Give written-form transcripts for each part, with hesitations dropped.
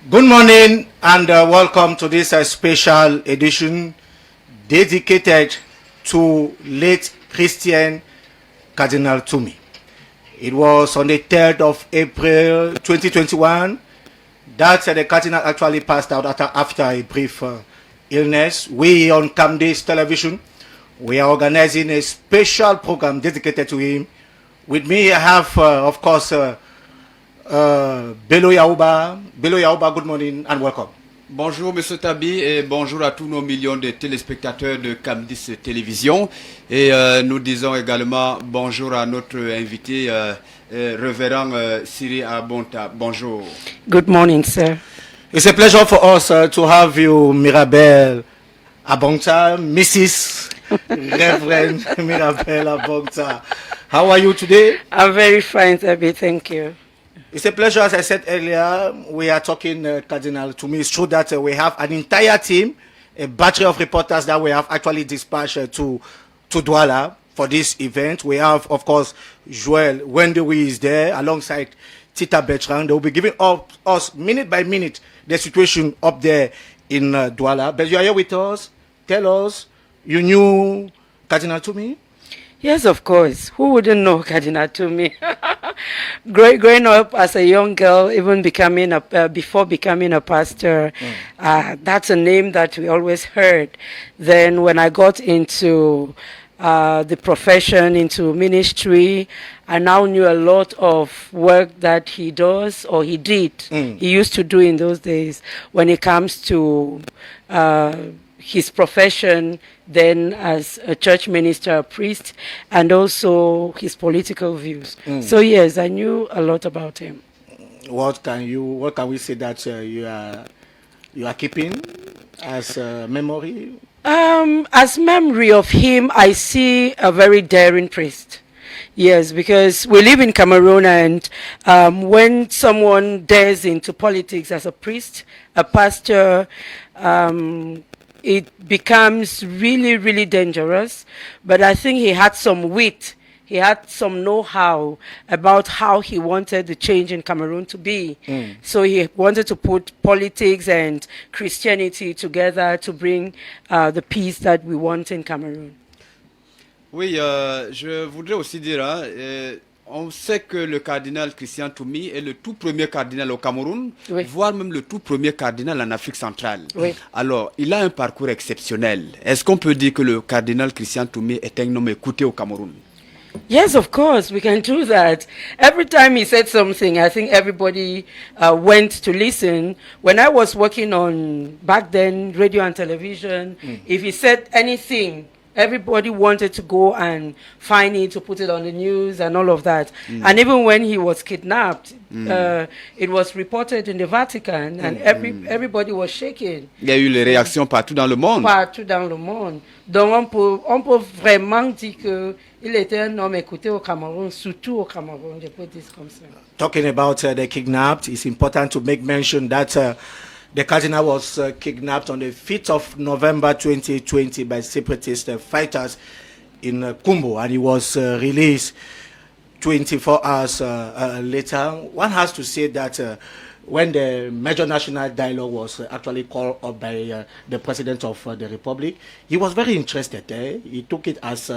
Good morning and welcome to this special edition dedicated to late Christian Cardinal Tumi. It was on the 3rd of April 2021 that the Cardinal actually passed out after a brief illness. We on Camdis Television, we are organizing a special program dedicated to him. With me I have, of course, Bello Yaouba. Bello Yaouba, good morning and welcome. Bonjour Monsieur Tabi et bonjour à tous nos millions de téléspectateurs de Camdis Télévision. Et nous disons également bonjour à notre invité, révérend Siri Abonta. Bonjour. Good morning, sir. It's a pleasure for us to have you, Mirabel Abonta, Mrs. Reverend Mirabel Abonta. How are you today? I'm very fine, Tabi. Thank you. It's a pleasure. As I said earlier, we are talking Cardinal Tumi. It's true that we have an entire team, a battery of reporters that we have actually dispatched to Douala for this event. We have, of course, Joel Wendewi is there alongside Tita Bertrand. They will be giving us minute by minute the situation up there in Douala. But you are here with us. Tell us, you knew Cardinal Tumi? Yes, of course. Who wouldn't know Cardinal Tumi? Growing up as a young girl, even before becoming a pastor, that's a name that we always heard. Then when I got into the profession, into ministry, I now knew a lot of work that he does or he did. He used to do in those days when it comes to his profession, then as a church minister, a priest, and also his political views. So yes, I knew a lot about him. What can we say that you are keeping as a memory? As memory of him, I see a very daring priest. Yes, because we live in Cameroon, and when someone dares into politics as a priest, a pastor, it becomes really, really dangerous. But I think he had some wit. He had some know-how about how he wanted the change in Cameroon to be. So he wanted to put politics and Christianity together to bring the peace that we want in Cameroon. Oui, je voudrais aussi dire, on sait que le cardinal Christian Tumi est le tout premier cardinal au Cameroun, Oui. voire même le tout premier cardinal en Afrique centrale. Oui. Alors, il a un parcours exceptionnel. Est-ce qu'on peut dire que le cardinal Christian Tumi est un homme écouté au Cameroun? Yes, of course, we can do that. Every time he said something, I think everybody went to listen. When I was working on, back then, radio and television, if he said anything, everybody wanted to go and find it, to put it on the news and all of that. And even when he was kidnapped, it was reported in the Vatican, and everybody was shaking. Il y a eu les réactions partout dans le monde. Partout dans le monde. Donc on peut vraiment dire qu'il était un homme écouté au Cameroun, surtout au Cameroun, je peux dire comme ça. Talking about the kidnapped, it's important to make mention that the cardinal was kidnapped on the 5th of November 2020 by separatist fighters in Kumbo, and he was released 24 hours later. One has to say that when the major national dialogue was actually called up by the President of the Republic, he was very interested. He took it as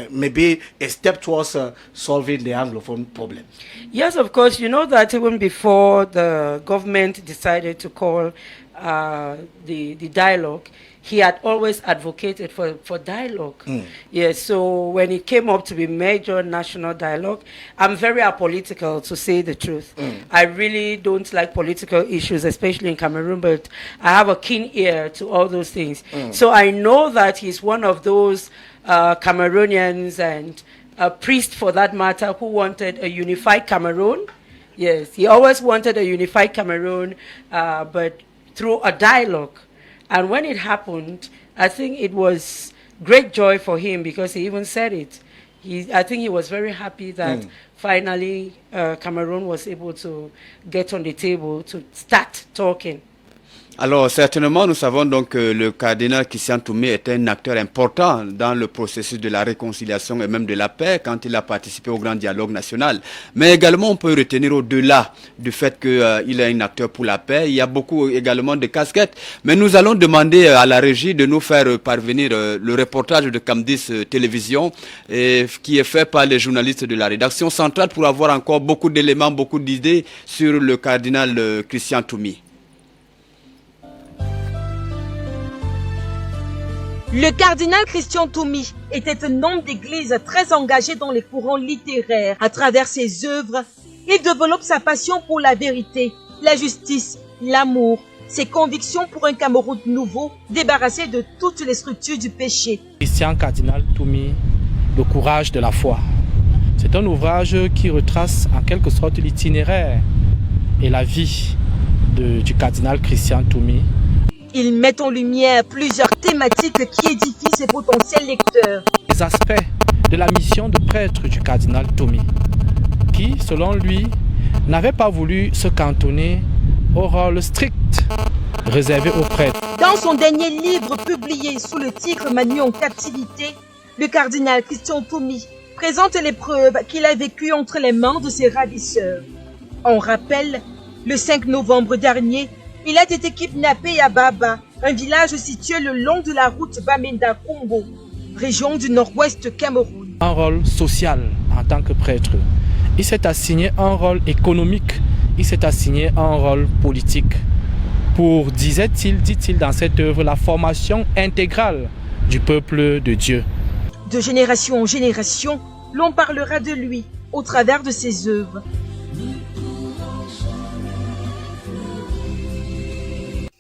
maybe a step towards solving the Anglophone problem. Yes, of course. You know that even before the government decided to call the dialogue, he had always advocated for dialogue. Yes, so when it came up to be major national dialogue, I'm very apolitical, to say the truth. I really don't like political issues, especially in Cameroon, but I have a keen ear to all those things. So I know that he's one of those Cameroonians, and a priest for that matter, who wanted a unified Cameroon. Yes, he always wanted a unified Cameroon, but through a dialogue. And when it happened, I think it was great joy for him, because he even said it. I think he was very happy that finally Cameroon was able to get on the table to start talking. Alors certainement, nous savons donc que le cardinal Christian Toumé est un acteur important dans le processus de la réconciliation et même de la paix quand il a participé au grand dialogue national. Mais également, on peut retenir au-delà du fait qu'il est un acteur pour la paix, il y a beaucoup également de casquettes. Mais nous allons demander à la régie de nous faire parvenir le reportage de Cam10 Télévision qui est fait par les journalistes de la rédaction centrale pour avoir encore beaucoup d'éléments, beaucoup d'idées sur le cardinal Christian Toumé. Le cardinal Christian Toumé était un homme d'église très engagé dans les courants littéraires. À travers ses œuvres, il développe sa passion pour la vérité, la justice, l'amour, ses convictions pour un Cameroun nouveau, débarrassé de toutes les structures du péché. Christian Cardinal Toumé, le courage de la foi. C'est un ouvrage qui retrace en quelque sorte l'itinéraire et la vie du cardinal Christian Toumé. Il met en lumière plusieurs thématiques qui édifient ses potentiels lecteurs. Les aspects de la mission de prêtre du cardinal Toumé, qui, selon lui, n'avait pas voulu se cantonner au rôle strict réservé aux prêtres. Dans son dernier livre publié sous le titre Manu en captivité, le cardinal Christian Toumé présente les preuves qu'il a vécues entre les mains de ses ravisseurs. On rappelle, le 5 novembre dernier, il a été kidnappé à Baba, un village situé le long de la route Bamenda-Kombo, région du nord-ouest Cameroun. Un rôle social en tant que prêtre. Il s'est assigné un rôle économique, il s'est assigné un rôle politique. Pour, dit-il dans cette œuvre, la formation intégrale du peuple de Dieu. De génération en génération, l'on parlera de lui au travers de ses œuvres.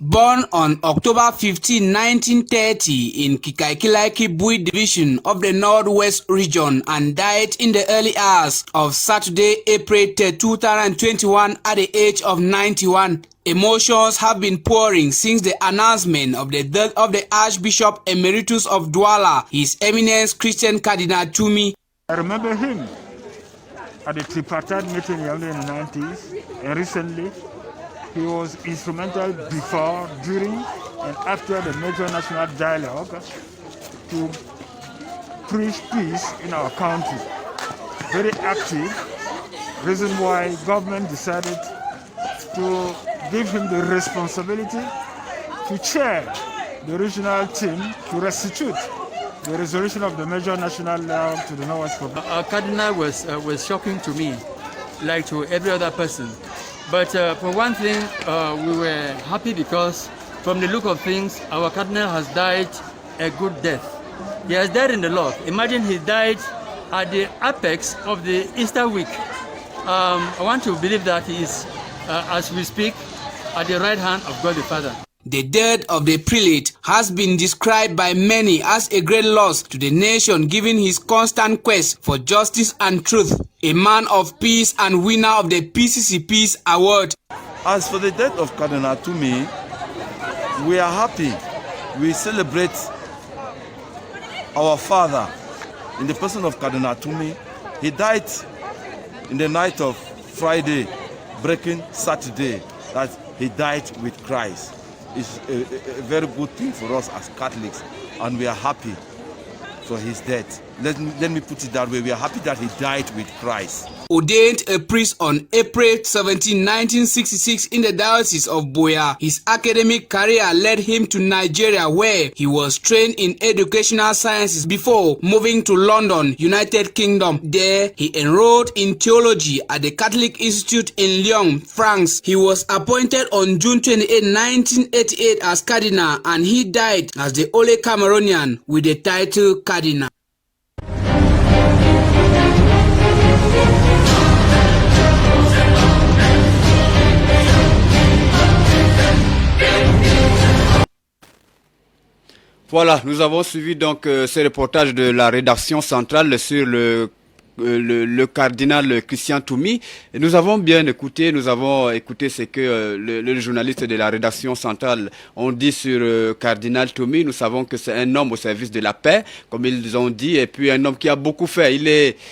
Born on October 15, 1930 in Kikaikilaki Bui division of the Northwest region and died in the early hours of Saturday, April 3, 2021 at the age of 91. Emotions have been pouring since the announcement of the death of the Archbishop Emeritus of Douala, His Eminence Christian Cardinal Toumé. I remember him at the tripartite meeting early in the 90s and recently. He was instrumental before, during, and after the major national dialogue to preach peace in our country. Very active, reason why government decided to give him the responsibility to chair the regional team to restitute the resolution of the major national dialogue to the Northwest Republic. Our cardinal was shocking to me, like to every other person. But for one thing, we were happy because from the look of things, our cardinal has died a good death. He has died in the Lord. Imagine he died at the apex of the Easter week. I want to believe that he is, as we speak, at the right hand of God the Father. The death of the prelate has been described by many as a great loss to the nation given his constant quest for justice and truth. A man of peace and winner of the PCC Peace Award. As for the death of Cardinal Toumé, we are happy. We celebrate our father in the person of Cardinal Toumé. He died in the night of Friday, breaking Saturday, that he died with Christ. It's a very good thing for us as Catholics, and we are happy for his death. Let me put it that way. We are happy that he died with Christ. Ordained a priest on April 17, 1966 in the Diocese of Buea, his academic career led him to Nigeria where he was trained in educational sciences before moving to London, United Kingdom. There, he enrolled in theology at the Catholic Institute in Lyon, France. He was appointed on June 28, 1988 as Cardinal and he died as the only Cameroonian with the title Cardinal. Voilà, nous avons suivi donc ce reportage de la rédaction centrale sur le cardinal Christian Toumé. Et nous avons bien écouté, ce que le journaliste de la rédaction centrale ont dit sur cardinal Toumé. Nous savons que c'est un homme au service de la paix, comme ils ont dit, et puis un homme qui a beaucoup fait.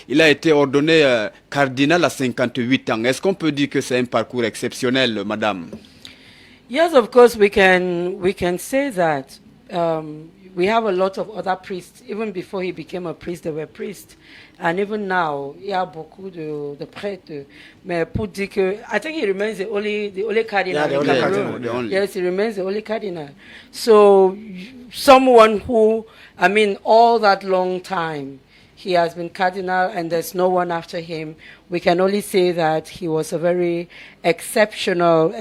Il a été ordonné cardinal à 58 ans. Est-ce qu'on peut dire que c'est un parcours exceptionnel, madame? Yes, of course, we can say that. We have a lot of other priests. Even before he became a priest, they were priests. And even now, il y a beaucoup de prêtres. Mais pour dire que, I think he remains the only cardinal Yeah, the in only Cameroon. cardinal, the only. Yes, he remains the only cardinal. So, someone who, I mean, all that long time, he has been cardinal and there's no one after him. We can only say that he was a very exceptional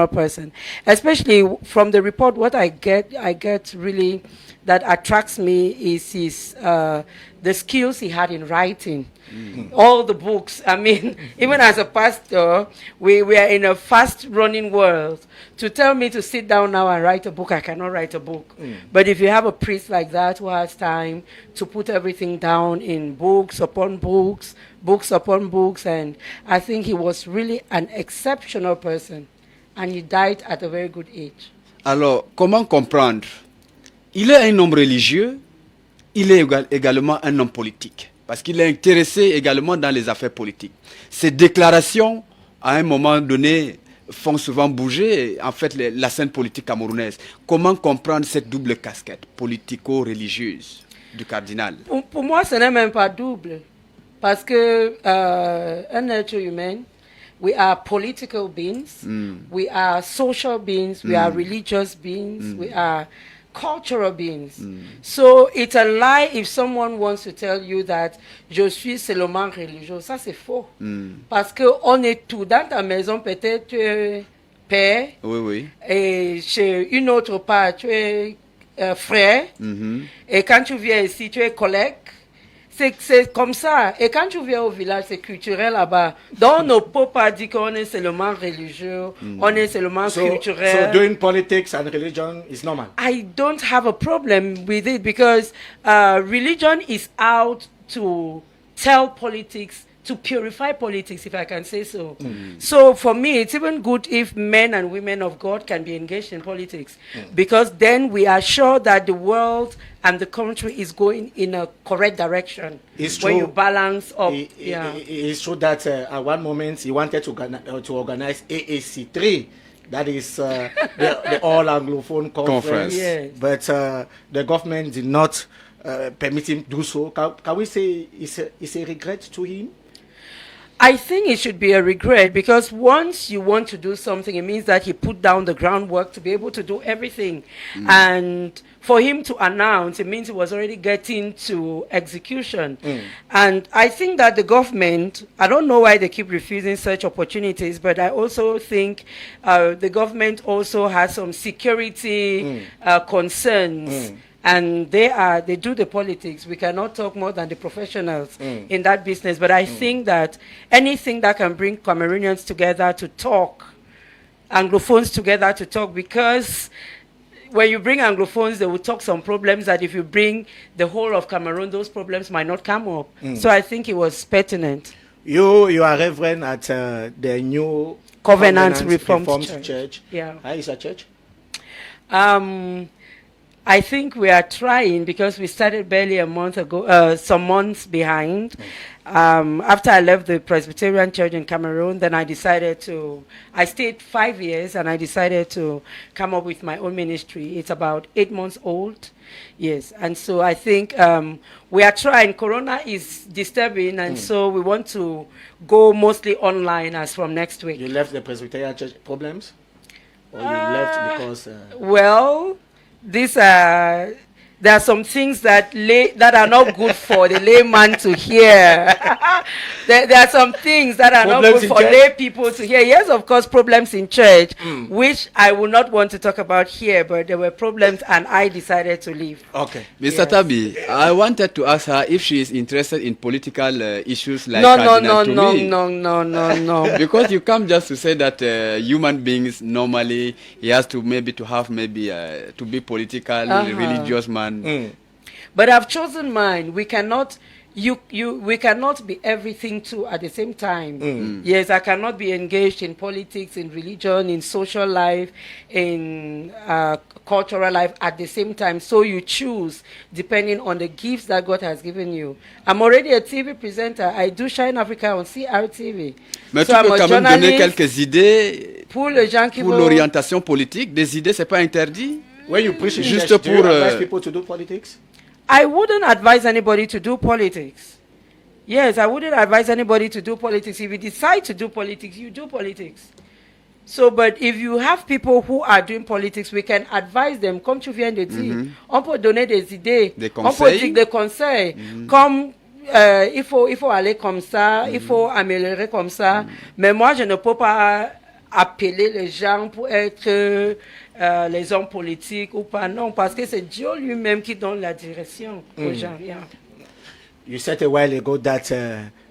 person. Especially from the report, what I get really that attracts me is his, the skills he had in writing. All the books. I mean, even as a pastor, we are in a fast-running world. To tell me to sit down now and write a book, I cannot write a book. But if you have a priest like that who has time to put everything down in books upon books, books upon books, and I think he was really an exceptional person. And he died at a very good age. Alors, comment comprendre? Il est un homme religieux, il est également un homme politique. Parce qu'il est intéressé également dans les affaires politiques. Ses déclarations, à un moment donné, font souvent bouger en fait la scène politique camerounaise. Comment comprendre cette double casquette politico-religieuse du cardinal? Pour moi, ce n'est même pas double. Parce que un être humain, we are political beings, we are social beings, we are religious beings, we are cultural beings. So it's a lie if someone wants to tell you that je suis seulement religieux. Ça, c'est faux. Parce qu'on est tout. Dans ta maison, peut-être tu es père. Oui, oui. Et chez une autre part, tu es frère. Et quand tu viens ici, tu es collègue. C'est comme ça. Et quand tu viens au village, c'est culturel là-bas. Donc, on ne peut pas dire qu'on est seulement religieux, on est seulement culturel. So doing politics and religion is normal. I don't have a problem with it because religion is out to tell politics, to purify politics, if I can say so. So for me, it's even good if men and women of God can be engaged in politics because then we are sure that the world and the country is going in a correct direction. It's when true. you balance up. It's true that at one moment he wanted to organize AAC3. That is the All Anglophone Conference. Yes. But the government did not permit him to do so. Can we say it's a regret to him? I think it should be a regret because once you want to do something, it means that he put down the groundwork to be able to do everything. And for him to announce, it means he was already getting to execution. And I think that the government, I don't know why they keep refusing such opportunities, but I also think the government also has some security concerns. And they do the politics. We cannot talk more than the professionals in that business. But I think that anything that can bring Cameroonians together to talk, Anglophones together to talk, because when you bring Anglophones, they will talk some problems that if you bring the whole of Cameroon, those problems might not come up. So I think it was pertinent. You are reverend at the new Covenant Reformed Church. Yeah. How is a church? I think we are trying because we started barely a month ago, some months behind. After I left the Presbyterian Church in Cameroon, then I stayed 5 years and I decided to come up with my own ministry. It's about 8 months old. Yes. And so I think we are trying. Corona is disturbing and so we want to go mostly online as from next week. You left the Presbyterian Church problems? Or you left because... Well... there are some things that are not good for the layman to hear. there are some things that are not good for lay people to hear. Yes, of course, problems in church, which I will not want to talk about here, but there were problems and I decided to leave. Okay. Mr. Tabi, I wanted to ask her if she is interested in political issues like Cardinal Tumi. No. Because you come just to say that human beings normally, he has to to be political, religious man. But I've chosen mine. We cannot we cannot be everything too at the same time. Yes, I cannot be engaged in politics, in religion, in social life, in cultural life at the same time. So you choose depending on the gifts that God has given you. I'm already a TV presenter. I do Shine Africa on CRTV. Mais So tu I'm peux a quand même donner journalist. quelques idées Pour les gens qui pour vont- l'orientation politique. Des idées, c'est pas interdit. When you preach in Juste church, do you pour, advise people to do politics? I wouldn't advise anybody to do politics. Yes, I wouldn't advise anybody to do politics. If you decide to do politics, you do politics. So, but if you have people who are doing politics, we can advise them. Comme tu viens de dire, on peut donner des idées. Des On peut conseils. dire des conseils. Comme il faut aller comme ça, il faut améliorer comme ça. Mais moi, je ne peux pas appeler les gens pour être les hommes politiques ou pas. Non, parce que c'est Dieu lui-même qui donne la direction aux gens. Yeah. You said a while ago that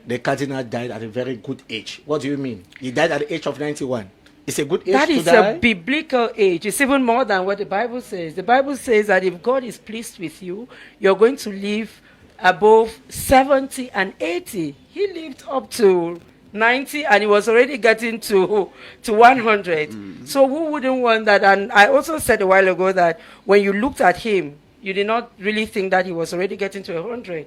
the cardinal died at a very good age. What do you mean? He died at the age of 91. It's a good age That to is die? a biblical age. It's even more than what the Bible says. The Bible says that if God is pleased with you, you're going to live above 70 and 80. He lived up to 90 and he was already getting to 100. So who wouldn't want that? And I also said a while ago that when you looked at him, you did not really think that he was already getting to 100.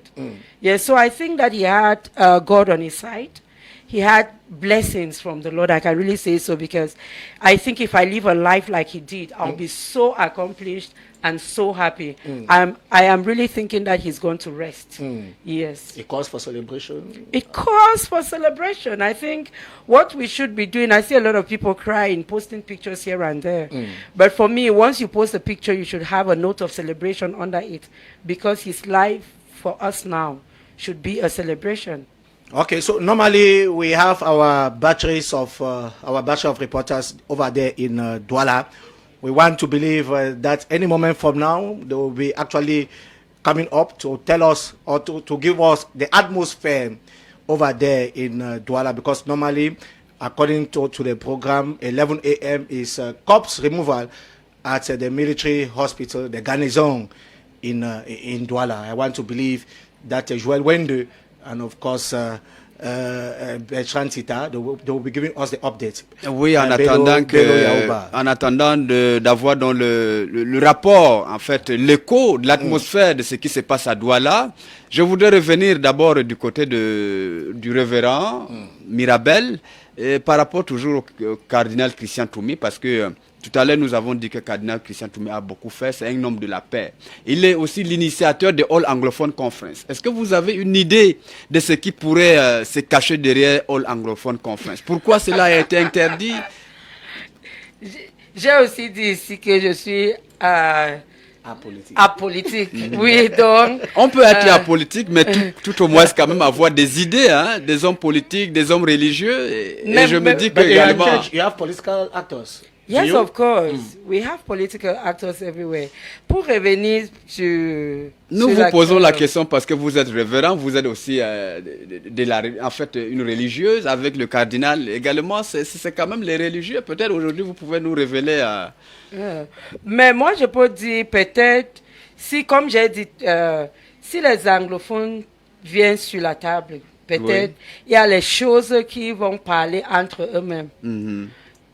Yes, so I think that he had God on his side. He had blessings from the Lord. I can really say so because I think if I live a life like he did, I'll be so accomplished and so happy. I am really thinking that he's going to rest. Yes. It calls for celebration. It calls for celebration. I think what we should be doing, I see a lot of people crying, posting pictures here and there. But for me, once you post a picture, you should have a note of celebration under it because his life for us now should be a celebration. Okay, so normally we have our batteries of reporters over there in Douala. We want to believe that any moment from now they will be actually coming up to tell us or to give us the atmosphere over there in Douala, because normally, according to the program, 11 a.m. is corpse removal at the military hospital, the garrison in Douala. I want to believe that Joel Wende and of course Bertrand Tita, they will be giving us the update. Oui, en attendant d'avoir dans le rapport, en fait, l'écho de l'atmosphère de ce qui se passe à Douala, je voudrais revenir d'abord du côté du révérend Mirabel, et par rapport toujours au cardinal Christian Toumi, parce que tout à l'heure, nous avons dit que le cardinal Christian Toumi a beaucoup fait, c'est un homme de la paix. Il est aussi l'initiateur de All Anglophone Conference. Est-ce que vous avez une idée de ce qui pourrait se cacher derrière All Anglophone Conference? Pourquoi cela a été interdit? J'ai aussi dit ici que je suis apolitique. Oui, donc... On peut être apolitique, mais tout au moins quand même avoir des idées, hein, des hommes politiques, des hommes religieux. Et je me dis que également... You have political actors. Yes, of course. We have political actors everywhere. Pour revenir sur... Nous vous posons la question parce que vous êtes révérend, vous êtes aussi en fait une religieuse avec le cardinal également. C'est quand même les religieux. Peut-être aujourd'hui vous pouvez nous révéler... Mais moi je peux dire peut-être, si comme j'ai dit, si les anglophones viennent sur la table, peut-être il y a les choses qui vont parler entre eux-mêmes.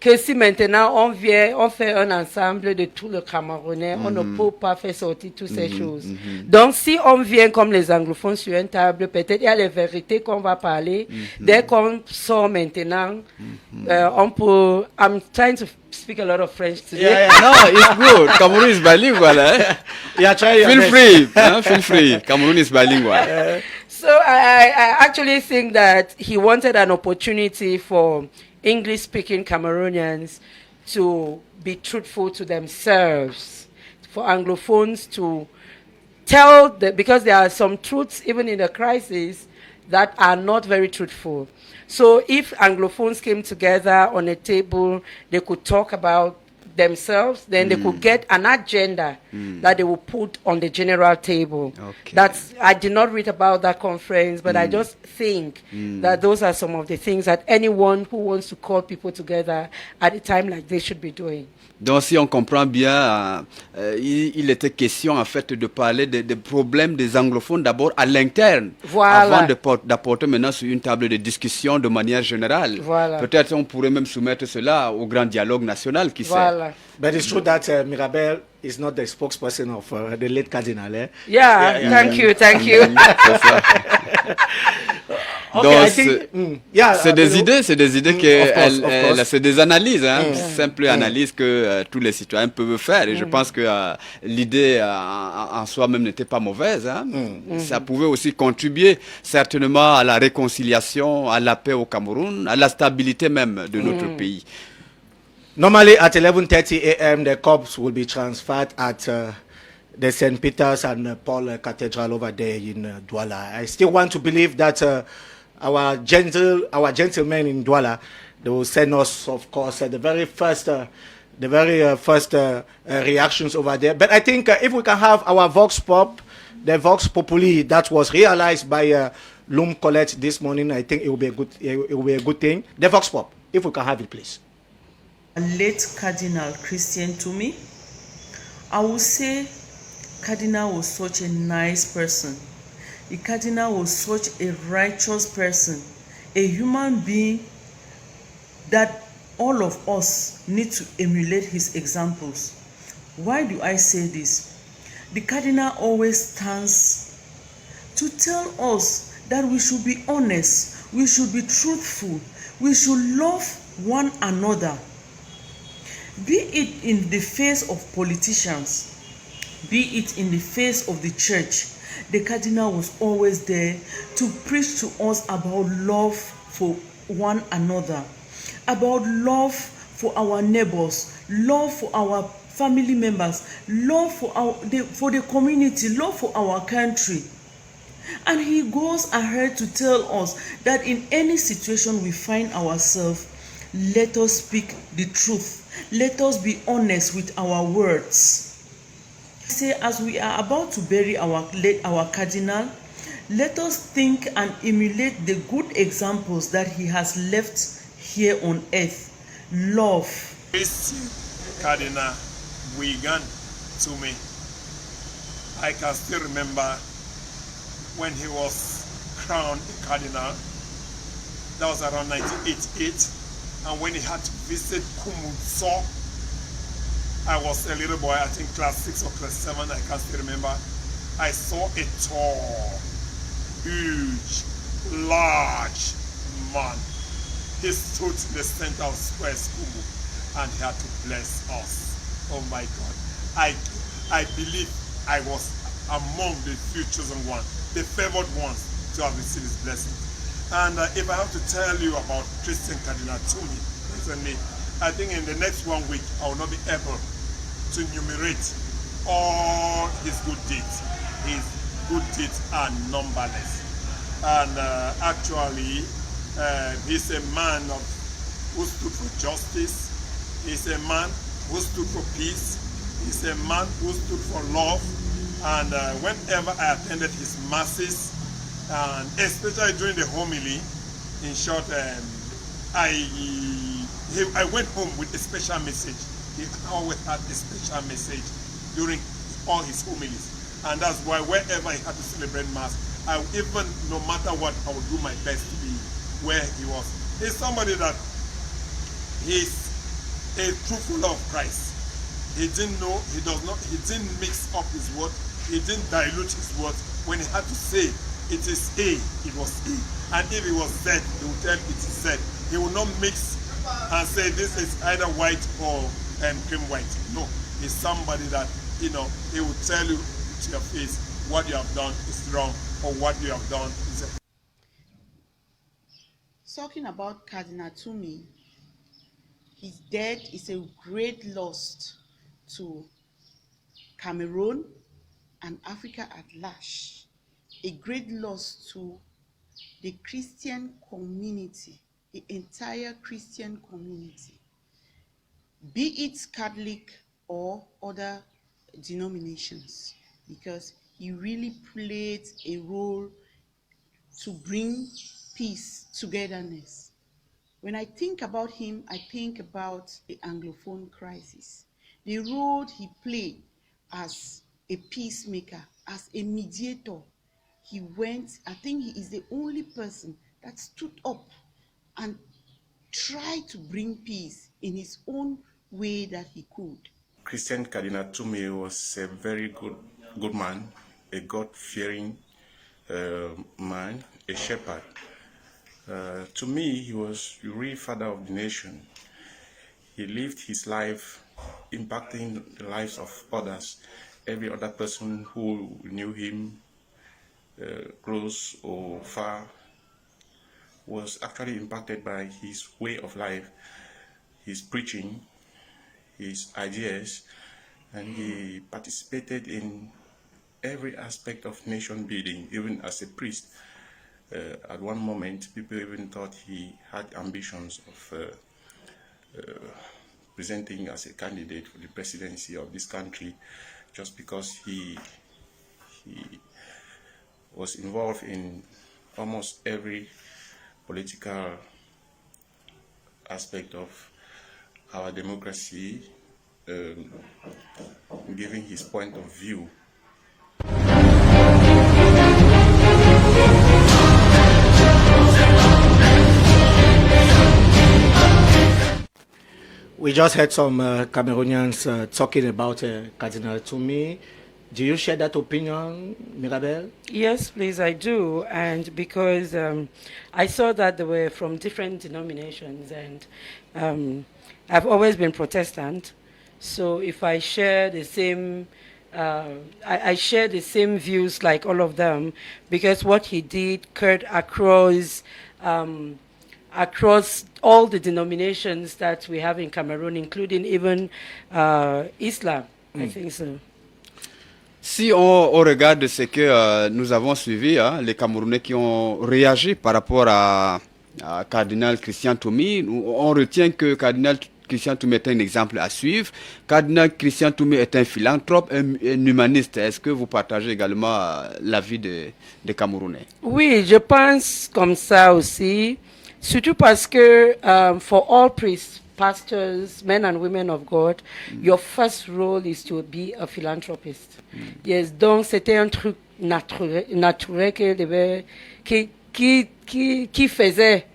Que si maintenant on fait un ensemble de tout le Camerounais, on ne peut pas faire sortir toutes ces choses. Donc si on vient comme les anglophones sur une table, peut-être il y a les vérités qu'on va parler. Dès qu'on sort maintenant, on peut... I'm trying to speak a lot of French today. Yeah, no, it's good. Cameroon is bilingual. Yeah, try feel free. Feel free. Cameroon is bilingual. So I actually think that he wanted an opportunity for English-speaking Cameroonians to be truthful to themselves, for Anglophones to tell, because there are some truths even in the crisis that are not very truthful. So if Anglophones came together on a table, they could talk about themselves, then they could get an agenda that they will put on the general table. Okay. That's, I did not read about that conference, but I just think that those are some of the things that anyone who wants to call people together at a time like this should be doing. Donc, si on comprend bien, il était question en fait de parler des problèmes des anglophones d'abord à l'interne, Voilà. avant d'apporter maintenant sur une table de discussion de manière générale. Voilà. Peut-être on pourrait même soumettre cela au grand dialogue national, qui sait. Voilà. But it's true that Mirabel is not the spokesperson of the late Cardinal. Eh? Yeah, thank you. C'est ça. Okay, Donc, I think, yeah, c'est des idées, of course. c'est des analyses, hein, simples analyses que tous les citoyens peuvent faire. Et je pense que l'idée en soi-même n'était pas mauvaise. Hein. Ça pouvait aussi contribuer certainement à la réconciliation, à la paix au Cameroun, à la stabilité même de notre pays. Normally at 11:30 a.m. the corpse will be transferred at the St. Peter's and Paul Cathedral over there in Douala. I still want to believe that our gentlemen in Douala, they will send us, of course, the very first reactions over there. But I think if we can have our Vox Pop, the Vox Populi that was realized by Loom Colette this morning, I think it will be a good thing. The Vox Pop, if we can have it, please. Late Cardinal Christian Twomey, I would say Cardinal was such a nice person. The Cardinal was such a righteous person, a human being that all of us need to emulate his examples. Why do I say this? The Cardinal always stands to tell us that we should be honest, we should be truthful, we should love one another. Be it in the face of politicians, be it in the face of the church, the Cardinal was always there to preach to us about love for one another, about love for our neighbors, love for our family members, love for the community, love for our country. And he goes ahead to tell us that in any situation we find ourselves, let us speak the truth. Let us be honest with our words. Say, as we are about to bury our Cardinal, let us think and emulate the good examples that he has left here on earth. Love. Cardinal Wigan Twomey. I can still remember when he was crowned a cardinal. That was around 1988. And when he had to visit Kumutso, I was a little boy, I think class 6 or class 7, I can't still remember. I saw a tall, huge, large man. He stood in the center of Square Skumu and he had to bless us. Oh my God. I believe I was among the few chosen ones, the favored ones to have received his blessing. And if I have to tell you about Christian Cardinal Twomey recently, I think in the next 1 week I will not be able to enumerate all his good deeds. His good deeds are numberless. And actually, he's a man who stood for justice. He's a man who stood for peace. He's a man who stood for love. And whenever I attended his masses, and especially during the homily, in short, I went home with a special message. He always had a special message during all his homilies. And that's why wherever he had to celebrate Mass, no matter what, I would do my best to be where he was. He's somebody that he's a true follower of Christ. He didn't mix up his word. He didn't dilute his words. When he had to say, it is A, it was A. And if it was Z, he would tell it is Z. He will not mix and say this is either white or cream white. No, he's somebody that, he will tell you to your face what you have done is wrong or what you have done is right. Talking about Cardinal Twomey, his death is a great loss to Cameroon and Africa at large. A great loss to the Christian community, the entire Christian community. be it Catholic or other denominations, because he really played a role to bring peace, togetherness. When I think about him, I think about the Anglophone crisis, the role he played as a peacemaker, as a mediator. He went, I think he is the only person that stood up and tried to bring peace in his own way that he could. Christian Cardinal Toomey was a very good man, a God-fearing man, a shepherd. To me, he was the real father of the nation. He lived his life impacting the lives of others. Every other person who knew him, close or far, was actually impacted by his way of life, his preaching, his ideas, and he participated in every aspect of nation building, even as a priest. At one moment, people even thought he had ambitions of presenting as a candidate for the presidency of this country, just because he was involved in almost every political aspect of our democracy, giving his point of view. We just heard some Cameroonians talking about Cardinal Toomey. Do you share that opinion, Mirabel? Yes, please, I do. And because I saw that they were from different denominations, and I've always been Protestant. So if I share the same, I share the same views like all of them, because what he did cut across across all the denominations that we have in Cameroon, including even Islam. I think so. Si on regarde ce que nous avons suivi, les Camerounais qui ont réagi par rapport à Cardinal Christian Toomey, on retient que Cardinal Christian Toomey est un exemple à suivre. Cardinal Christian Toomey est un philanthrope, un humaniste. Est-ce que vous partagez également l'avis des Camerounais? Oui, je pense comme ça aussi, surtout parce que for all priests, pastors, men and women of God, your first role is to be a philanthropist. Yes, donc c'était un truc naturel qui faisait.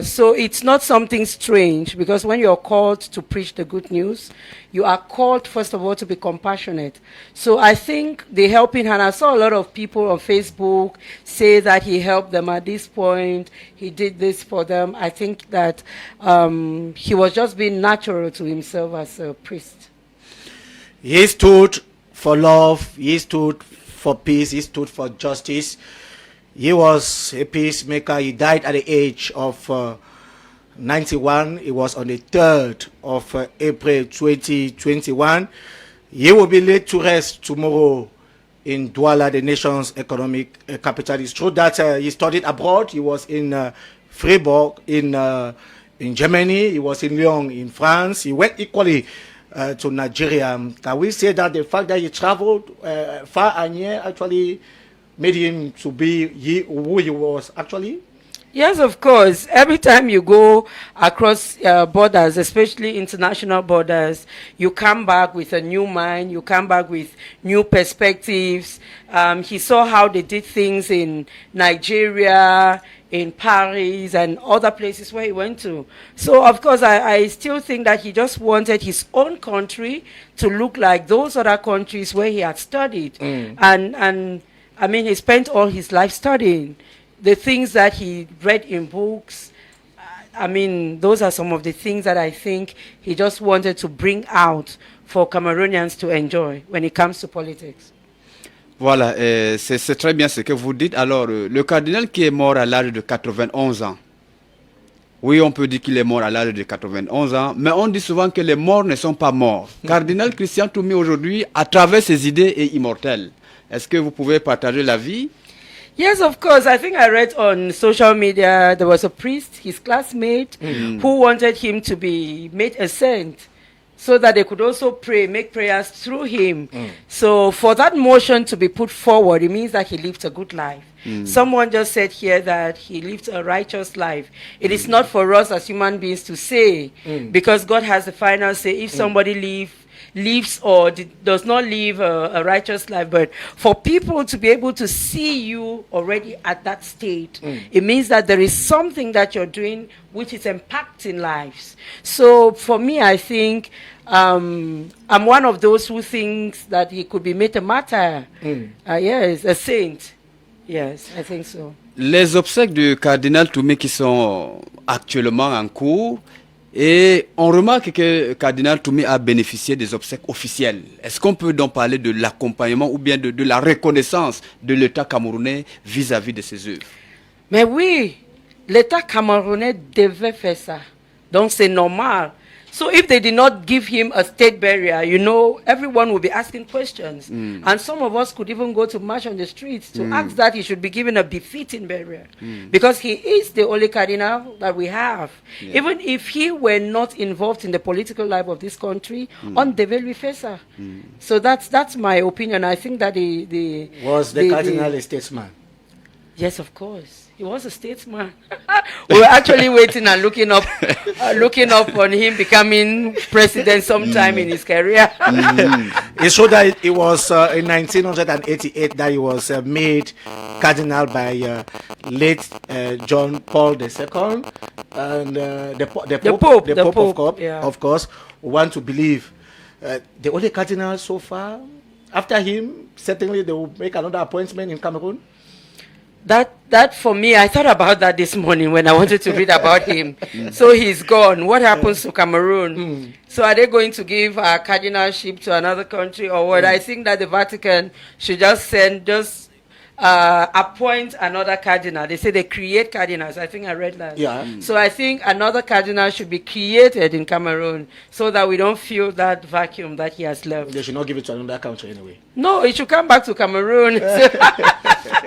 So it's not something strange, because when you're called to preach the good news, you are called first of all to be compassionate. So I think the helping hand, I saw a lot of people on Facebook say that he helped them at this point, he did this for them. I think that he was just being natural to himself as a priest. He stood for love, he stood for peace, he stood for justice. He was a peacemaker. He died at the age of 91. It was on the 3rd of April 2021. He will be laid to rest tomorrow in Douala, the nation's economic capital. It's true that he studied abroad. He was in Freiburg in Germany. He was in Lyon in France. He went equally to Nigeria. Can we say that the fact that he traveled far and near actually made him to be who he was actually? Yes, of course. Every time you go across borders, especially international borders, you come back with a new mind, you come back with new perspectives. He saw how they did things in Nigeria, in Paris, and other places where he went to. So, of course, I still think that he just wanted his own country to look like those other countries where he had studied. And I mean, he spent all his life studying. The things that he read in books, I mean, those are some of the things that I think he just wanted to bring out for Cameroonians to enjoy when it comes to politics. Voilà, c'est très bien ce que vous dites. Alors, le cardinal qui est mort à l'âge de 91 ans, oui, on peut dire qu'il est mort à l'âge de 91 ans, mais on dit souvent que les morts ne sont pas morts. Cardinal Christian Toomey aujourd'hui, à travers ses idées, est immortel. Est-ce que vous pouvez partager l'avis? Yes, of course. I think I read on social media there was a priest, his classmate, who wanted him to be made a saint so that they could also pray, make prayers through him. So for that motion to be put forward, it means that he lived a good life. Someone just said here that he lived a righteous life. It is not for us as human beings to say, because God has the final say if somebody lives or does not live a righteous life, but for people to be able to see you already at that state, it means that there is something that you're doing which is impacting lives. So for me, I think I'm one of those who thinks that he could be made a martyr. Yes, a saint. Yes, I think so. Les obsèques du cardinal Toumé qui sont actuellement en cours, et on remarque que le cardinal Toumé a bénéficié des obsèques officielles. Est-ce qu'on peut donc parler de l'accompagnement ou bien de la reconnaissance de l'État camerounais vis-à-vis de ses œuvres? Mais oui, l'État camerounais devait faire ça. Donc c'est normal. So if they did not give him a state burial, you know, everyone will be asking questions. And some of us could even go to march on the streets to ask that he should be given a befitting burial. Because he is the only cardinal that we have. Even if he were not involved in the political life of this country, on devait lui faire ça. So that's my opinion. I think that Was the cardinal a statesman? Yes, of course. He was a statesman. We were actually waiting and looking up on him becoming president sometime in his career. It showed that it was in 1988 that he was made cardinal by late John Paul II, and the Pope, of course, want to believe the only cardinal so far. After him, certainly they will make another appointment in Cameroon. That for me, I thought about that this morning when I wanted to read about him. So he's gone. What happens to Cameroon? So are they going to give a cardinalship to another country or what? I think that the Vatican should just appoint another cardinal. They say they create cardinals. I think I read that. So I think another cardinal should be created in Cameroon so that we don't feel that vacuum that he has left. They should not give it to another country anyway. No, it should come back to Cameroon.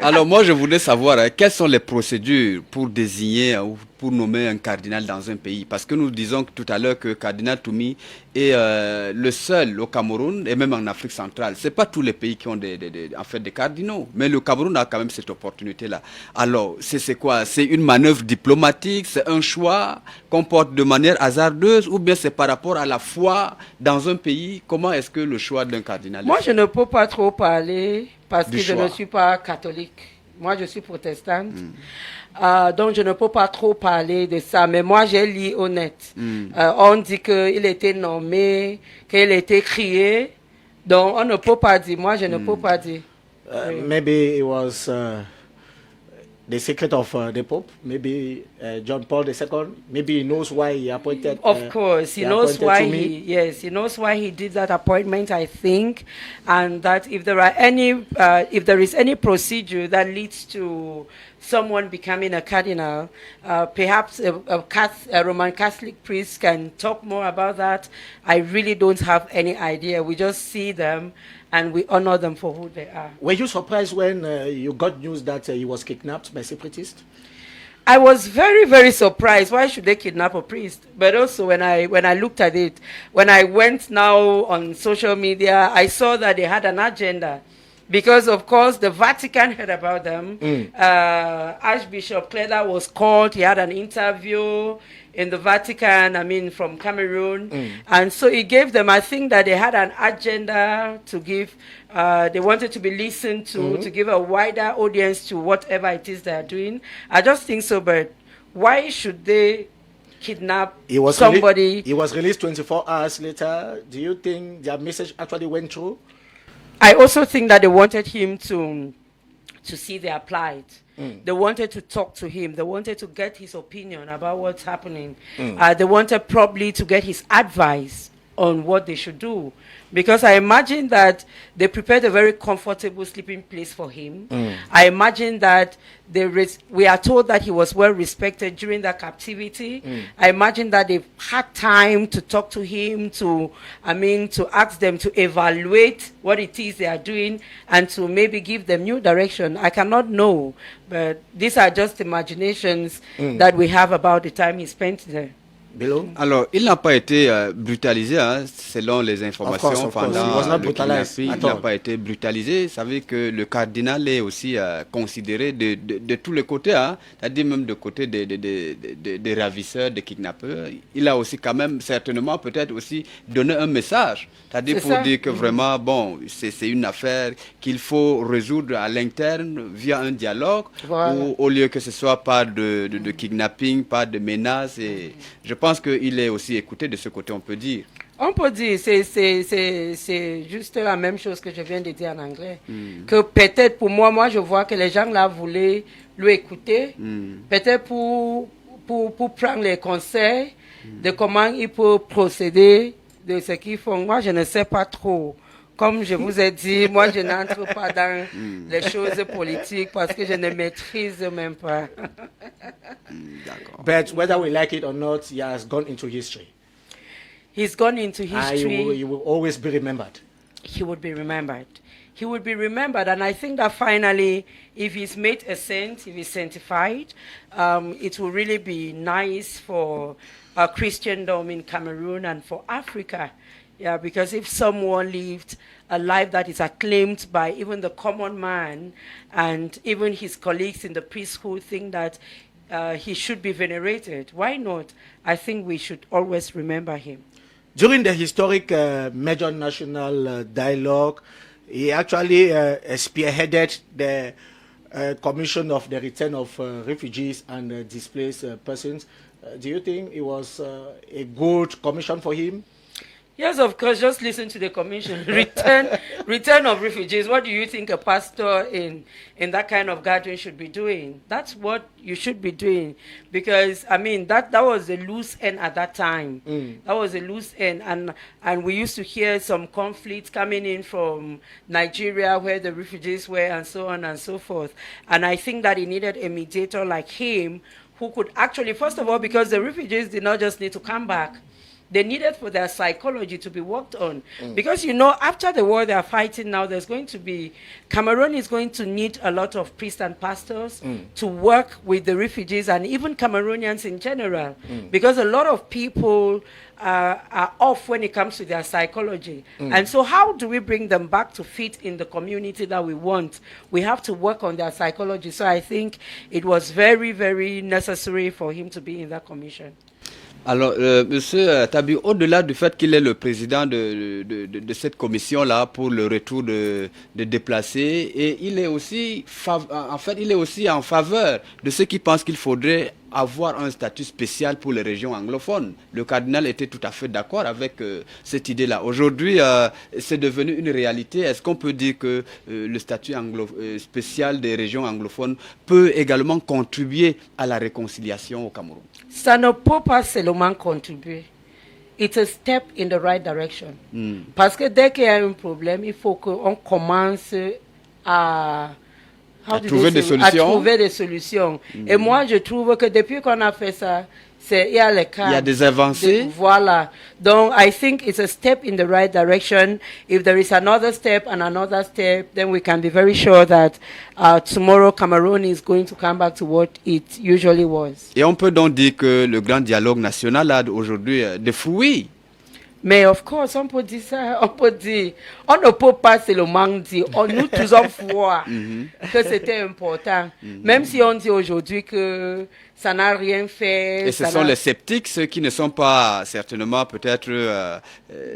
Alors moi je voulais savoir quelles sont les procédures pour désigner ou pour nommer un cardinal dans un pays, parce que nous disons tout à l'heure que cardinal Toumi est le seul au Cameroun et même en Afrique centrale. C'est pas tous les pays qui ont en fait des cardinaux, mais le Cameroun a quand même cette opportunité là. Alors c'est quoi? C'est une manœuvre diplomatique, c'est un choix qu'on porte de manière hasardeuse, ou bien c'est par rapport à la foi dans un pays? Comment est-ce que le choix d'un cardinal? Moi je ne peux pas trop parler parce que je ne suis pas catholique. Moi, je suis protestante. Donc, je ne peux pas trop parler de ça. Mais moi, j'ai lu honnête. On dit qu'il était nommé, qu'il était crié. Donc, on ne peut pas dire. Moi, je ne peux pas dire. Maybe it was the secret of the Pope. Maybe John Paul II. Maybe he knows why he appointed. Of course, he knows why he knows why he did that appointment. I think, and that if there is any procedure that leads to someone becoming a cardinal, perhaps a Roman Catholic priest can talk more about that. I really don't have any idea. We just see them and we honor them for who they are. Were you surprised when you got news that he was kidnapped by separatists? I was very, very surprised. Why should they kidnap a priest? But also when I looked at it, when I went now on social media, I saw that they had an agenda. Because, of course, the Vatican heard about them. Archbishop Cleda was called. He had an interview in the Vatican, from Cameroon. And so it gave them, I think that they had an agenda to give. They wanted to be listened to give a wider audience to whatever it is they are doing. I just think so, but why should they kidnap somebody? He was released 24 hours later. Do you think their message actually went through? I also think that they wanted him to see their plight. They wanted to talk to him. They wanted to get his opinion about what's happening. They wanted probably to get his advice on what they should do. Because I imagine that they prepared a very comfortable sleeping place for him. I imagine that we are told that he was well respected during that captivity. I imagine that they've had time to talk to him, to ask them to evaluate what it is they are doing and to maybe give them new direction. I cannot know, but these are just imaginations that we have about the time he spent there. Alors, il n'a pas été brutalisé, hein, selon les informations pendant le kidnapping. Il n'a pas été brutalisé. Vous savez que le cardinal est aussi considéré de tous les côtés, hein, c'est-à-dire même de côté des ravisseurs, des kidnappeurs. Il a aussi quand même certainement peut-être aussi donné un message, c'est-à-dire pour dire que vraiment, bon, c'est une affaire qu'il faut résoudre à l'interne via un dialogue, au lieu que ce soit pas de kidnapping, pas de menaces. Et je pense qu'il est aussi écouté de ce côté, on peut dire. On peut dire, c'est juste la même chose que je viens de dire en anglais. Que peut-être pour moi, je vois que les gens là voulaient lui écouter, peut-être pour prendre les conseils de comment il peut procéder, de ce qu'ils font. Moi, je ne sais pas trop. Comme je vous ai dit, moi, je n'entre pas dans les choses politiques parce que je ne maîtrise même pas. But whether we like it or not, he has gone into history. He's gone into history. He will always be remembered. He would be remembered. He would be remembered, and I think that finally, if he's made a saint, if he's sanctified, it will really be nice for Christendom in Cameroon and for Africa. Yeah, because if someone lived a life that is acclaimed by even the common man and even his colleagues in the priesthood think that he should be venerated, why not? I think we should always remember him. During the historic major national dialogue, he actually spearheaded the Commission of the Return of Refugees and Displaced Persons. Do you think it was a good commission for him? Yes, of course. Just listen to the commission. Return of refugees. What do you think a pastor in that kind of gathering should be doing? That's what you should be doing, because I mean that was a loose end at that time. That was a loose end, and we used to hear some conflicts coming in from Nigeria where the refugees were, and so on and so forth. And I think that he needed a mediator like him who could actually, first of all, because the refugees did not just need to come back. They needed for their psychology to be worked on. Because, you know, after the war they are fighting now, Cameroon is going to need a lot of priests and pastors to work with the refugees and even Cameroonians in general. Because a lot of people are off when it comes to their psychology. And so how do we bring them back to fit in the community that we want? We have to work on their psychology. So I think it was very, very necessary for him to be in that commission. Alors, Monsieur Tabi, au-delà du fait qu'il est le président de cette commission-là pour le retour de déplacés, et il est aussi, il est aussi en faveur de ceux qui pensent qu'il faudrait avoir un statut spécial pour les régions anglophones. Le cardinal était tout à fait d'accord avec cette idée-là. Aujourd'hui, c'est devenu une réalité. Est-ce qu'on peut dire que le statut spécial des régions anglophones peut également contribuer à la réconciliation au Cameroun? Ça ne peut pas seulement contribuer. It's a step in the right direction. Parce que dès qu'il y a un problème, il faut qu'on commence à trouver des solutions. Et moi, je trouve que depuis qu'on a fait ça, il y a les cas. Il y a des avancées. Voilà. Donc, I think it's a step in the right direction. If there is another step, then we can be very sure that tomorrow Cameroon is going to come back to what it usually was. Et on peut donc dire que le grand dialogue national a aujourd'hui des fruits. Mais of course, on peut dire ça, on ne peut pas seulement dire, nous tous en foi que c'était important. Même si on dit aujourd'hui que ça n'a rien fait. Et ce sont les sceptiques, ceux qui ne sont pas certainement peut-être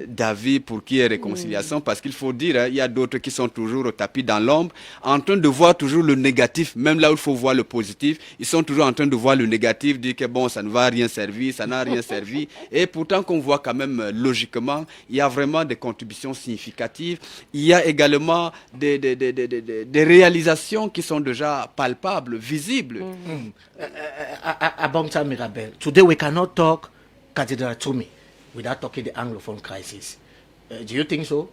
d'avis pour qu'il y ait réconciliation, parce qu'il faut dire, il y a d'autres qui sont toujours au tapis dans l'ombre, en train de voir toujours le négatif, même là où il faut voir le positif, ils sont toujours en train de voir le négatif, dire que bon, ça ne va rien servir, ça n'a rien servi, et pourtant qu'on voit quand même logiquement, il y a vraiment des contributions significatives, il y a également des réalisations qui sont déjà palpables, visibles. Abongta Mirabel, today we cannot talk Cardinal Toumi. without talking the Anglophone crisis. Do you think so?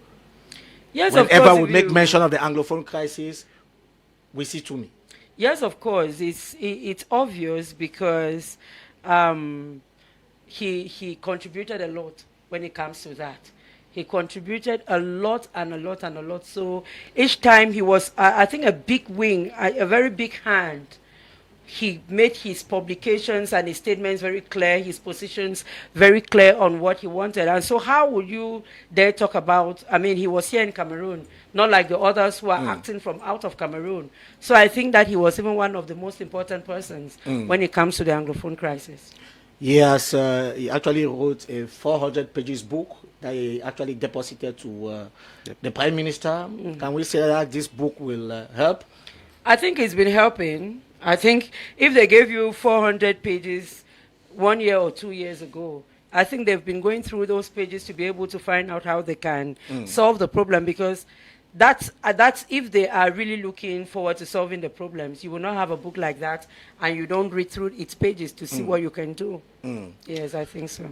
Yes, Whenever of course. we make mention of the Anglophone crisis, we see Twomey. Yes, of course. It's obvious because he contributed a lot when it comes to that. He contributed a lot and a lot and a lot. So each time he was, I think, a big wing, a very big hand. He made his publications and his statements very clear, his positions very clear on what he wanted. And so how would you dare talk about, I mean, he was here in Cameroon, not like the others who are acting from out of Cameroon. So I think that he was even one of the most important persons when it comes to the Anglophone crisis. Yes, he actually wrote a 400 pages book that he actually deposited to the Prime Minister. Can we say that this book will help? I think it's been helping. I think if they gave you 400 pages 1 year or 2 years ago, I think they've been going through those pages to be able to find out how they can solve the problem, because that's if they are really looking forward to solving the problems. You will not have a book like that and you don't read through its pages to see what you can do. Yes, I think so.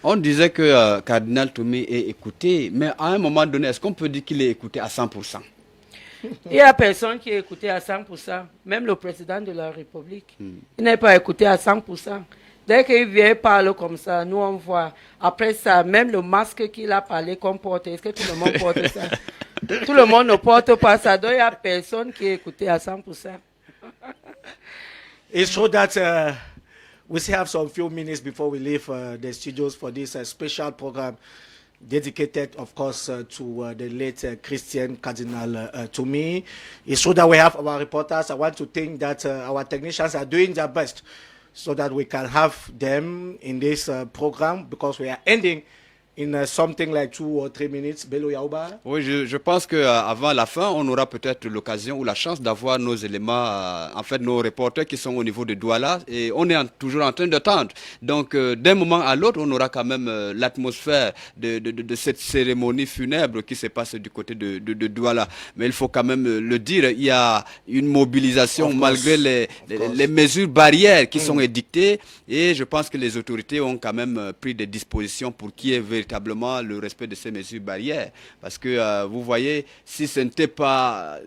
On disait que Cardinal Twomey est écouté, mais à un moment donné, est-ce qu'on peut dire qu'il est écouté à 100%? Il n'y a personne qui est écouté à 100%, même le président de la République. Il n'est pas écouté à 100%. Dès qu'il vient parler comme ça, nous on voit. Après ça, même le masque qu'il a parlé qu'on porte, est-ce que tout le monde porte ça? Tout le monde ne porte pas ça, donc il n'y a personne qui est écouté à 100%. It's true that we still have some few minutes before we leave the studios for this special program dedicated, of course, to the late Christian Cardinal Twomey. It's true that we have our reporters. I want to think that our technicians are doing their best so that we can have them in this program, because we are ending in something like 2 or 3 minutes. Bello Yaouba? Oui, je pense qu'avant la fin, on aura peut-être l'occasion ou la chance d'avoir nos éléments, en fait nos reporters qui sont au niveau de Douala, et on est toujours en train d'attendre. Donc d'un moment à l'autre, on aura quand même l'atmosphère de cette cérémonie funèbre qui se passe du côté de Douala. Mais il faut quand même le dire, il y a une mobilisation malgré les mesures barrières qui sont édictées, et je pense que les autorités ont quand même pris des dispositions pour qu'il y ait véritablement le respect de ces mesures barrières. Parce que vous voyez, si ce n'était pas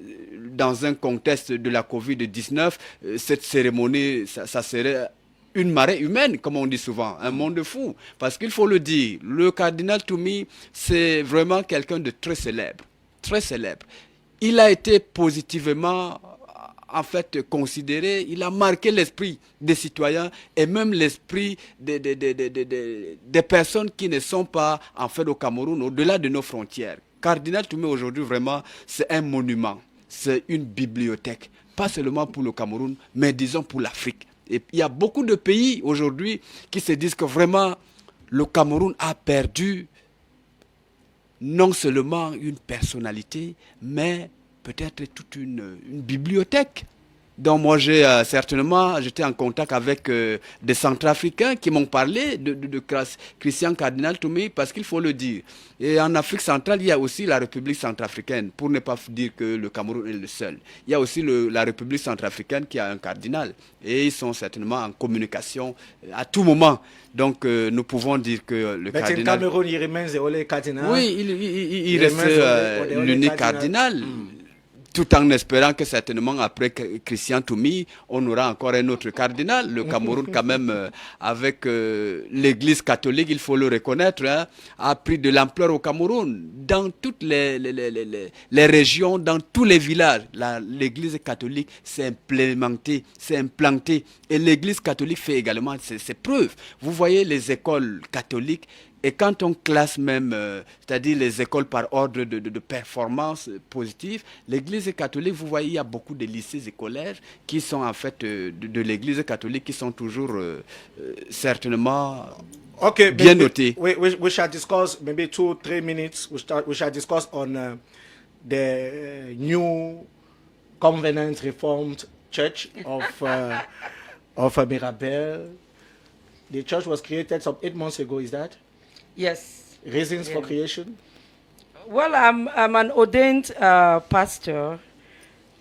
dans un contexte de la Covid-19, cette cérémonie, ça serait une marée humaine, comme on dit souvent, un monde fou. Parce qu'il faut le dire, le cardinal Twomey, c'est vraiment quelqu'un de très célèbre. Très célèbre. Il a été positivement en fait considéré, il a marqué l'esprit des citoyens et même l'esprit des personnes qui ne sont pas en fait au Cameroun, au-delà de nos frontières. Cardinal Twomey aujourd'hui vraiment c'est un monument, c'est une bibliothèque, pas seulement pour le Cameroun, mais disons pour l'Afrique. Et il y a beaucoup de pays aujourd'hui qui se disent que vraiment le Cameroun a perdu non seulement une personnalité, mais peut-être toute une bibliothèque. Donc moi j'étais en contact avec des Centrafricains qui m'ont parlé de Christian Cardinal Twomey, parce qu'il faut le dire. Et en Afrique centrale, il y a aussi la République centrafricaine, pour ne pas dire que le Cameroun est le seul. Il y a aussi la République centrafricaine qui a un cardinal, et ils sont certainement en communication à tout moment. Donc nous pouvons dire que le cardinal... Cameroun, il reste le cardinal. Oui, il reste l'unique cardinal. Tout en espérant que certainement après Christian Twomey, on aura encore un autre cardinal. Le Cameroun quand même, avec l'église catholique, il faut le reconnaître, hein, a pris de l'ampleur au Cameroun. Dans toutes les régions, dans tous les villages, l'église catholique s'est implémentée, s'est implantée. Et l'église catholique fait également ses preuves. Vous voyez les écoles catholiques. Et quand on classe même, c'est-à-dire les écoles par ordre de performance positive, l'église catholique, vous voyez, il y a beaucoup de lycées et collèges qui sont en fait de l'église catholique, qui sont toujours certainement bien notés. We shall discuss maybe 2-3 minutes. We shall discuss on the new Covenant Reformed Church of Mirabel. The church was created some 8 months ago, is that? Yes. Reasons for creation? Well, I'm an ordained pastor.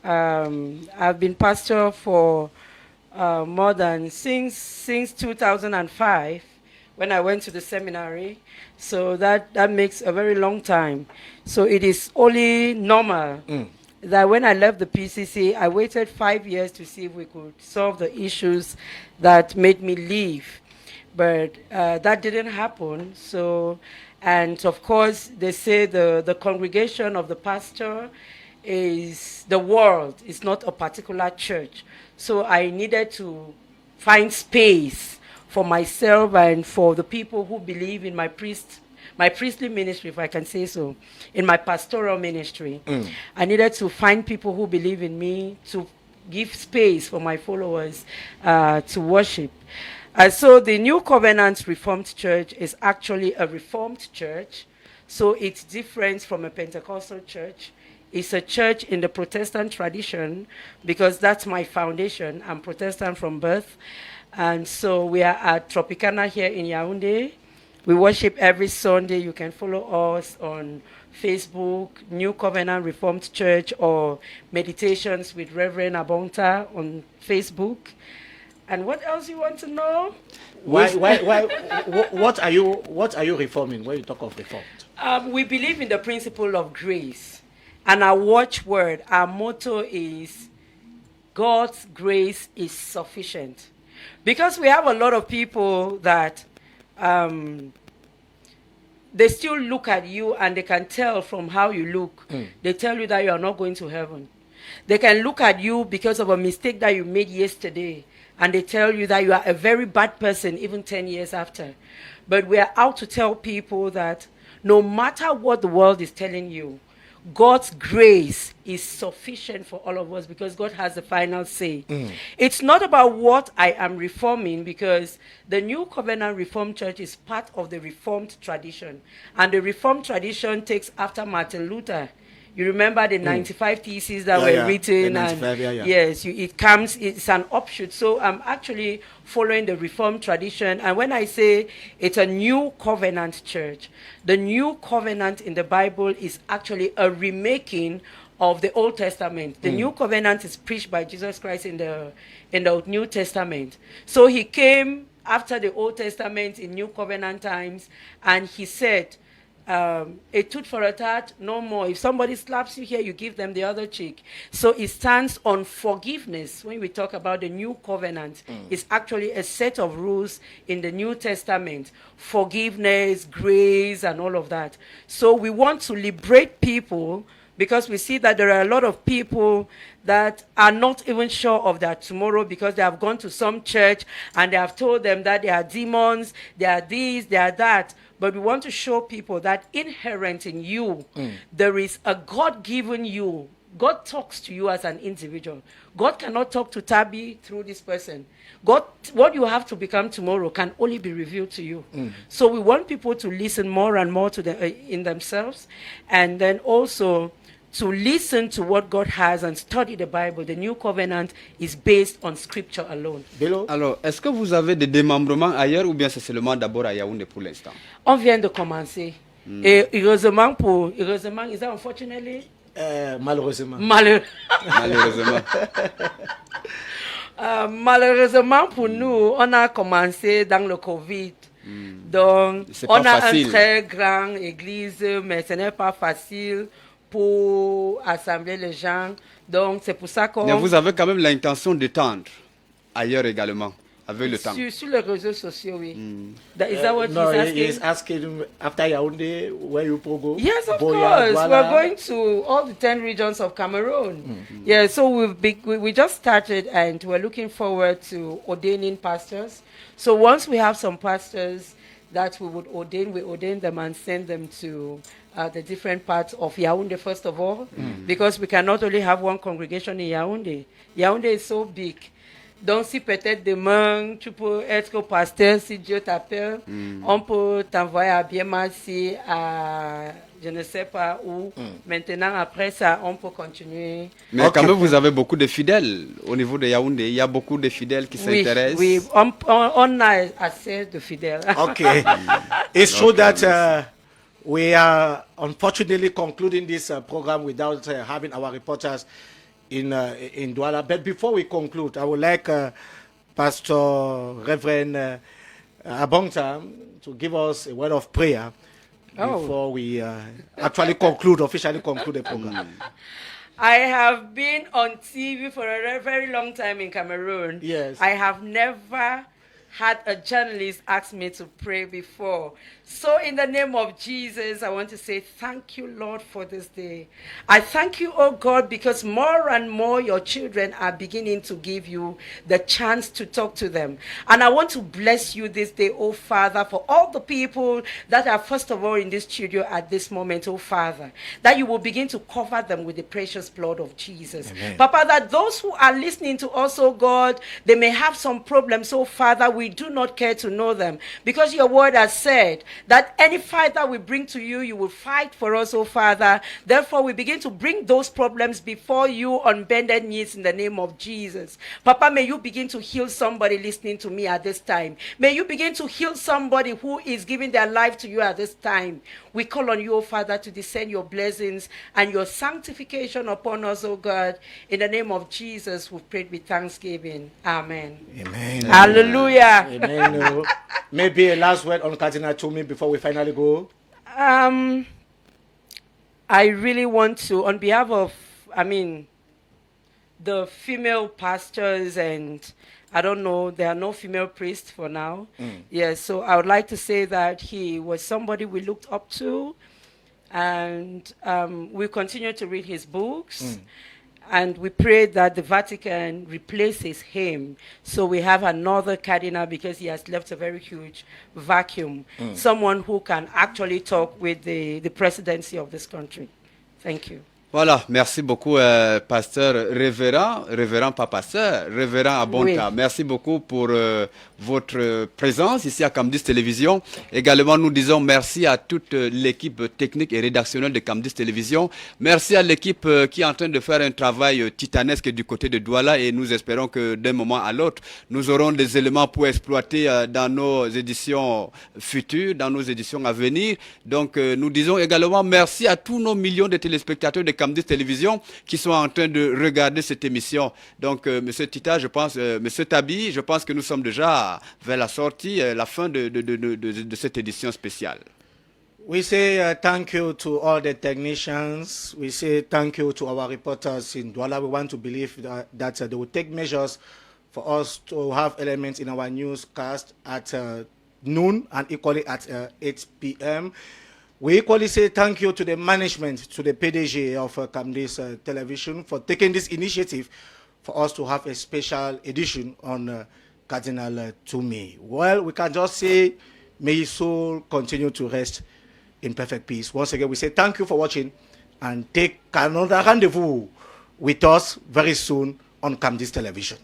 I've been pastor for more than since 2005, when I went to the seminary. So that makes a very long time. So it is only normal that when I left the PCC, I waited 5 years to see if we could solve the issues that made me leave. But that didn't happen. So, and of course, they say the congregation of the pastor is the world. It's not a particular church. So I needed to find space for myself and for the people who believe in my priestly ministry, if I can say so, in my pastoral ministry. I needed to find people who believe in me, to give space for my followers to worship. So the New Covenant Reformed Church is actually a Reformed church. So it's different from a Pentecostal church. It's a church in the Protestant tradition because that's my foundation. I'm Protestant from birth. And so we are at Tropicana here in Yaoundé. We worship every Sunday. You can follow us on Facebook, New Covenant Reformed Church, or Meditations with Reverend Abonta on Facebook. And what else you want to know? Why, what are you reforming when you talk of reformed? We believe in the principle of grace. And our watchword, our motto is, God's grace is sufficient. Because we have a lot of people that they still look at you and they can tell from how you look. They tell you that you are not going to heaven. They can look at you because of a mistake that you made yesterday, and they tell you that you are a very bad person even 10 years after. But we are out to tell people that no matter what the world is telling you, God's grace is sufficient for all of us because God has the final say. It's not about what I am reforming, because the New Covenant Reformed Church is part of the Reformed tradition. And the Reformed tradition takes after Martin Luther. You remember the 95 theses that were written, and yes, it's an offshoot. So I'm actually following the Reformed tradition. And when I say it's a New Covenant church, the New Covenant in the Bible is actually a remaking of the Old Testament. The New Covenant is preached by Jesus Christ in the New Testament. So he came after the Old Testament in New Covenant times, and he said, a tooth for a tat, no more. If somebody slaps you here, you give them the other cheek. So it stands on forgiveness. When we talk about the New Covenant, it's actually a set of rules in the New Testament. Forgiveness, grace, and all of that. So we want to liberate people, because we see that there are a lot of people that are not even sure of their tomorrow because they have gone to some church and they have told them that they are demons, they are this, they are that. But we want to show people that inherent in you, there is a God-given you. God talks to you as an individual. God cannot talk to Tabi through this person. God, what you have to become tomorrow can only be revealed to you. So we want people to listen more and more to in themselves, and then also to listen to what God has and study the Bible. The New Covenant is based on Scripture alone. Alors, est-ce que vous avez des démembrements ailleurs ou bien c'est seulement d'abord à Yaoundé pour l'instant? On vient de commencer. Et heureusement, is that unfortunately? Malheureusement. Malheureusement. Malheureusement pour nous, on a commencé dans le Covid. Donc, on a une très grande église, mais ce n'est pas facile pour assembler les gens. Donc, c'est pour ça qu'on... Mais vous avez quand même l'intention d'étendre ailleurs également, avec le temps. Sur les réseaux sociaux, oui. Is that what he's asking after Yaoundé, where you go? Yes, of course. We're going to all the 10 regions of Cameroon. Yeah, so we just started, and we're looking forward to ordaining pastors. So once we have some pastors that we would ordain, we ordain them and send them to the different parts of Yaoundé, first of all, because we cannot only have one congregation in Yaoundé. Yaoundé is so big. Donc, si peut-être demain, tu peux être pasteur, si Dieu t'appelle, on peut t'envoyer à Biémassi, à je ne sais pas où. Maintenant, après ça, on peut continuer. Mais quand même, vous avez beaucoup de fidèles au niveau de Yaoundé. Il y a beaucoup de fidèles qui s'intéressent. Oui, on a assez de fidèles. Okay. It's true that we are unfortunately concluding this program without having our reporters in Douala. But before we conclude, I would like Pastor Reverend Abongtam to give us a word of prayer before we officially conclude the program. I have been on TV for a very long time in Cameroon. Yes. I have never had a journalist ask me to pray before. So in the name of Jesus, I want to say thank you, Lord, for this day. I thank you, oh God, because more and more your children are beginning to give you the chance to talk to them. And I want to bless you this day, oh Father, for all the people that are first of all in this studio at this moment, oh Father, that you will begin to cover them with the precious blood of Jesus. Amen. Papa, that those who are listening to us, oh God, they may have some problems, oh Father, we do not care to know them, because your word has said that any fight that we bring to you, you will fight for us, oh Father. Therefore, we begin to bring those problems before you on bended knees in the name of Jesus. Papa, may you begin to heal somebody listening to me at this time. May you begin to heal somebody who is giving their life to you at this time. We call on you, oh Father, to descend your blessings and your sanctification upon us, oh God. In the name of Jesus, we've prayed with thanksgiving. Amen. Amen. Hallelujah. Amen. Maybe a last word on Cardinal Twomey before we finally go. I really want to, on behalf of, the female pastors, and I don't know, there are no female priests for now. Yes, so I would like to say that he was somebody we looked up to, and we continue to read his books. And we pray that the Vatican replaces him, so we have another cardinal, because he has left a very huge vacuum. Someone who can actually talk with the presidency of this country. Thank you. Voilà, merci beaucoup, pasteur révérend pas pasteur, révérend Abonta. Oui. Merci beaucoup pour votre présence ici à Cam10 Télévision. Également, nous disons merci à toute l'équipe technique et rédactionnelle de Cam10 Télévision. Merci à l'équipe qui est en train de faire un travail titanesque du côté de Douala, et nous espérons que d'un moment à l'autre, nous aurons des éléments pour exploiter dans nos éditions futures, dans nos éditions à venir. Donc, nous disons également merci à tous nos millions de téléspectateurs de Cam10 Télévision qui sont en train de regarder cette émission. Donc, Monsieur Tita, je pense, Monsieur Tabi, je pense que nous sommes déjà vers la sortie, la fin de cette édition spéciale. We say thank you to all the technicians. We say thank you to our reporters in Douala. We want to believe that they will take measures for us to have elements in our newscast at noon and equally at 8 p.m. We equally say thank you to the management, to the PDG of Cam10 Television for taking this initiative for us to have a special edition on Cardinal Twomey. Well, we can just say, may his soul continue to rest in perfect peace. Once again, we say thank you for watching, and take another rendezvous with us very soon on Cam10 Television.